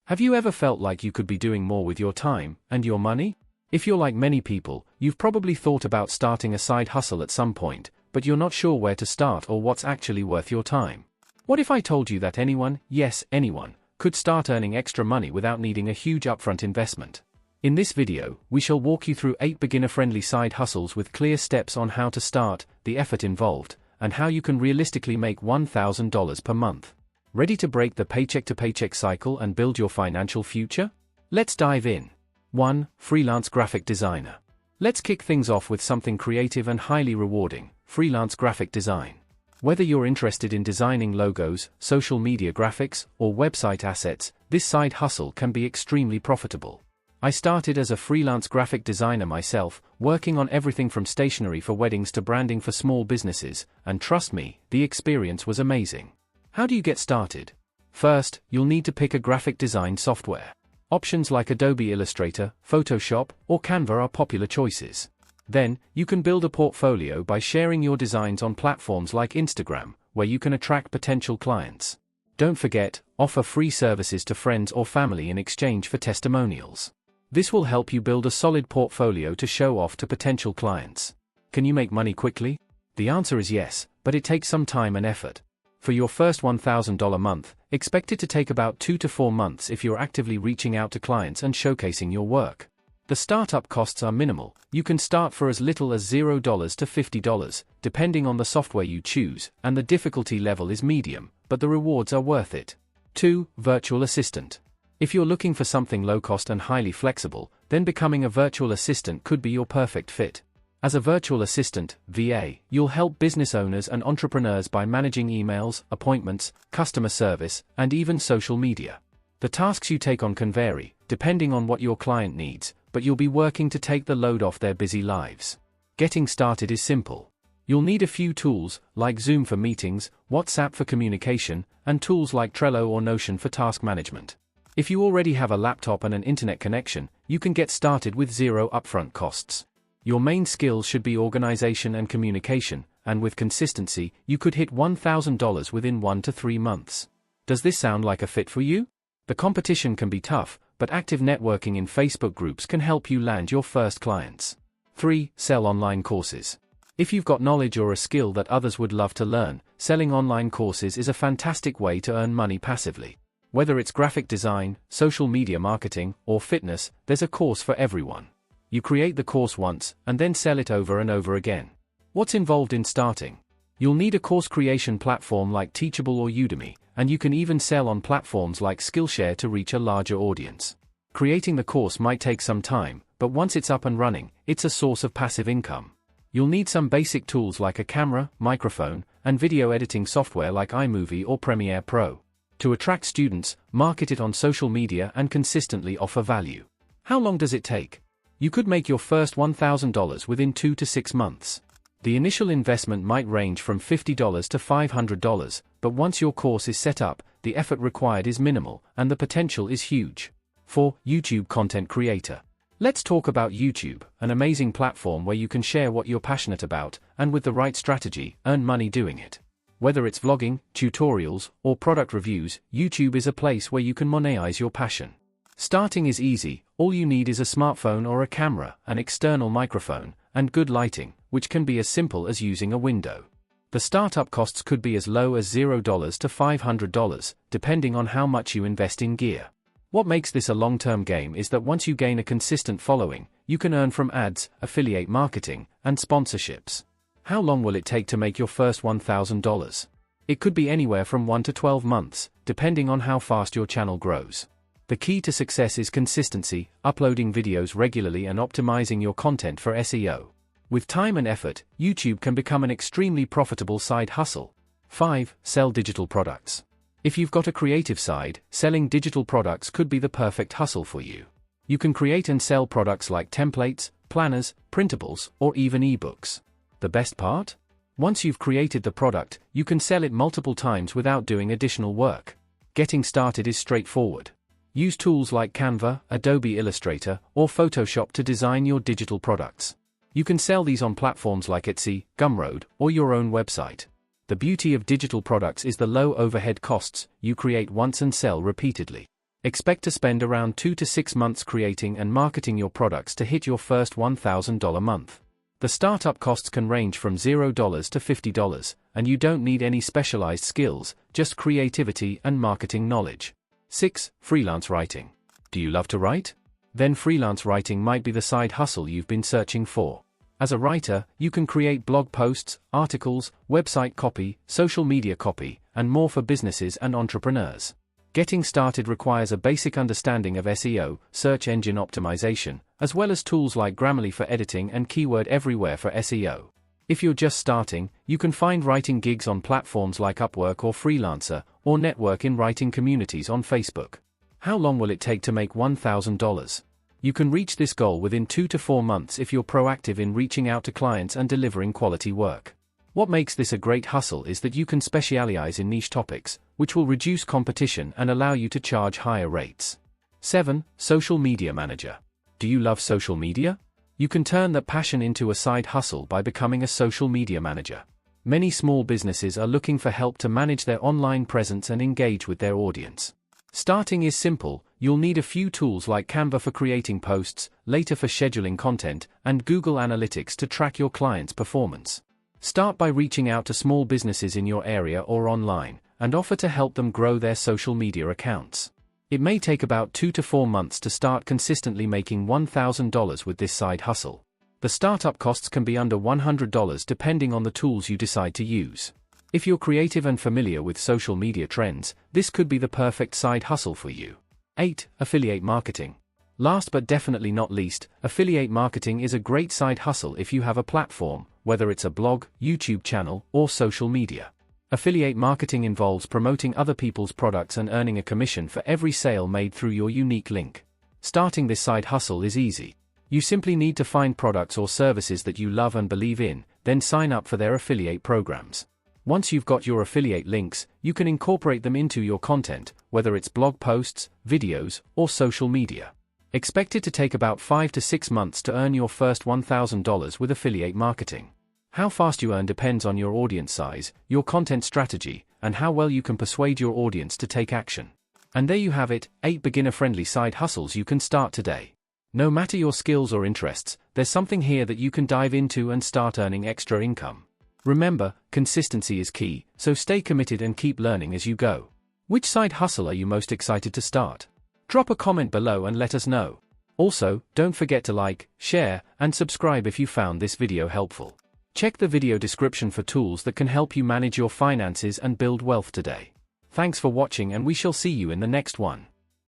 Have you ever felt like you could be doing more with your time and your money? If you're like many people, you've probably thought about starting a side hustle at some point, but you're not sure where to start or what's actually worth your time. What if I told you that anyone, yes, anyone, could start earning extra money without needing a huge upfront investment? In this video, we shall walk you through 8 beginner-friendly side hustles with clear steps on how to start, the effort involved, and how you can realistically make $1,000 per month. Ready to break the paycheck-to-paycheck cycle and build your financial future? Let's dive in. 1. Freelance graphic designer. Let's kick things off with something creative and highly rewarding: freelance graphic design. Whether you're interested in designing logos, social media graphics, or website assets, this side hustle can be extremely profitable. I started as a freelance graphic designer myself, working on everything from stationery for weddings to branding for small businesses, and trust me, the experience was amazing. How do you get started? First, you'll need to pick a graphic design software. Options like Adobe Illustrator, Photoshop, or Canva are popular choices. Then, you can build a portfolio by sharing your designs on platforms like Instagram, where you can attract potential clients. Don't forget, offer free services to friends or family in exchange for testimonials. This will help you build a solid portfolio to show off to potential clients. Can you make money quickly? The answer is yes, but it takes some time and effort. For your first $1,000 month, expect it to take about 2 to 4 months if you're actively reaching out to clients and showcasing your work. The startup costs are minimal. You can start for as little as $0 to $50, depending on the software you choose, and the difficulty level is medium, but the rewards are worth it. 2. Virtual assistant. If you're looking for something low-cost and highly flexible, then becoming a virtual assistant could be your perfect fit. As a virtual assistant, VA, you'll help business owners and entrepreneurs by managing emails, appointments, customer service, and even social media. The tasks you take on can vary, depending on what your client needs, but you'll be working to take the load off their busy lives. Getting started is simple. You'll need a few tools, like Zoom for meetings, WhatsApp for communication, and tools like Trello or Notion for task management. If you already have a laptop and an internet connection, you can get started with zero upfront costs. Your main skills should be organization and communication, and with consistency, you could hit $1,000 within 1 to 3 months. Does this sound like a fit for you? The competition can be tough, but active networking in Facebook groups can help you land your first clients. 3. Sell online courses. If you've got knowledge or a skill that others would love to learn, selling online courses is a fantastic way to earn money passively. Whether it's graphic design, social media marketing, or fitness, there's a course for everyone. You create the course once, and then sell it over and over again. What's involved in starting? You'll need a course creation platform like Teachable or Udemy, and you can even sell on platforms like Skillshare to reach a larger audience. Creating the course might take some time, but once it's up and running, it's a source of passive income. You'll need some basic tools like a camera, microphone, and video editing software like iMovie or Premiere Pro. To attract students, market it on social media and consistently offer value. How long does it take? You could make your first $1,000 within 2 to 6 months. The initial investment might range from $50 to $500, but once your course is set up, the effort required is minimal, and the potential is huge. 4. YouTube content creator. Let's talk about YouTube, an amazing platform where you can share what you're passionate about, and with the right strategy, earn money doing it. Whether it's vlogging, tutorials, or product reviews, YouTube is a place where you can monetize your passion. Starting is easy. All you need is a smartphone or a camera, an external microphone, and good lighting, which can be as simple as using a window. The startup costs could be as low as $0 to $500, depending on how much you invest in gear. What makes this a long-term game is that once you gain a consistent following, you can earn from ads, affiliate marketing, and sponsorships. How long will it take to make your first $1,000? It could be anywhere from 1 to 12 months, depending on how fast your channel grows. The key to success is consistency, uploading videos regularly and optimizing your content for SEO. With time and effort, YouTube can become an extremely profitable side hustle. 5. Sell digital products. If you've got a creative side, selling digital products could be the perfect hustle for you. You can create and sell products like templates, planners, printables, or even ebooks. The best part? Once you've created the product, you can sell it multiple times without doing additional work. Getting started is straightforward. Use tools like Canva, Adobe Illustrator, or Photoshop to design your digital products. You can sell these on platforms like Etsy, Gumroad, or your own website. The beauty of digital products is the low overhead costs. You create once and sell repeatedly. Expect to spend around 2 to 6 months creating and marketing your products to hit your first $1,000 month. The startup costs can range from $0 to $50, and you don't need any specialized skills, just creativity and marketing knowledge. 6. Freelance writing. Do you love to write? Then freelance writing might be the side hustle you've been searching for. As a writer, you can create blog posts, articles, website copy, social media copy, and more for businesses and entrepreneurs. Getting started requires a basic understanding of SEO, search engine optimization, as well as tools like Grammarly for editing and Keyword Everywhere for SEO. If you're just starting, you can find writing gigs on platforms like Upwork or Freelancer, or network in writing communities on Facebook. How long will it take to make $1,000? You can reach this goal within 2 to 4 months if you're proactive in reaching out to clients and delivering quality work. What makes this a great hustle is that you can specialize in niche topics, which will reduce competition and allow you to charge higher rates. 7. Social media manager. Do you love social media? You can turn that passion into a side hustle by becoming a social media manager. Many small businesses are looking for help to manage their online presence and engage with their audience. Starting is simple. You'll need a few tools like Canva for creating posts, Later for scheduling content, and Google Analytics to track your clients' performance. Start by reaching out to small businesses in your area or online, and offer to help them grow their social media accounts. It may take about 2 to 4 months to start consistently making $1,000 with this side hustle. The startup costs can be under $100 depending on the tools you decide to use. If you're creative and familiar with social media trends, this could be the perfect side hustle for you. 8. Affiliate marketing. Last but definitely not least, affiliate marketing is a great side hustle if you have a platform, whether it's a blog, YouTube channel, or social media. Affiliate marketing involves promoting other people's products and earning a commission for every sale made through your unique link. Starting this side hustle is easy. You simply need to find products or services that you love and believe in, then sign up for their affiliate programs. Once you've got your affiliate links, you can incorporate them into your content, whether it's blog posts, videos, or social media. Expect it to take about 5 to 6 months to earn your first $1,000 with affiliate marketing. How fast you earn depends on your audience size, your content strategy, and how well you can persuade your audience to take action. And there you have it, 8 beginner-friendly side hustles you can start today. No matter your skills or interests, there's something here that you can dive into and start earning extra income. Remember, consistency is key, so stay committed and keep learning as you go. Which side hustle are you most excited to start? Drop a comment below and let us know. Also, don't forget to like, share, and subscribe if you found this video helpful. Check the video description for tools that can help you manage your finances and build wealth today. Thanks for watching, and we shall see you in the next one.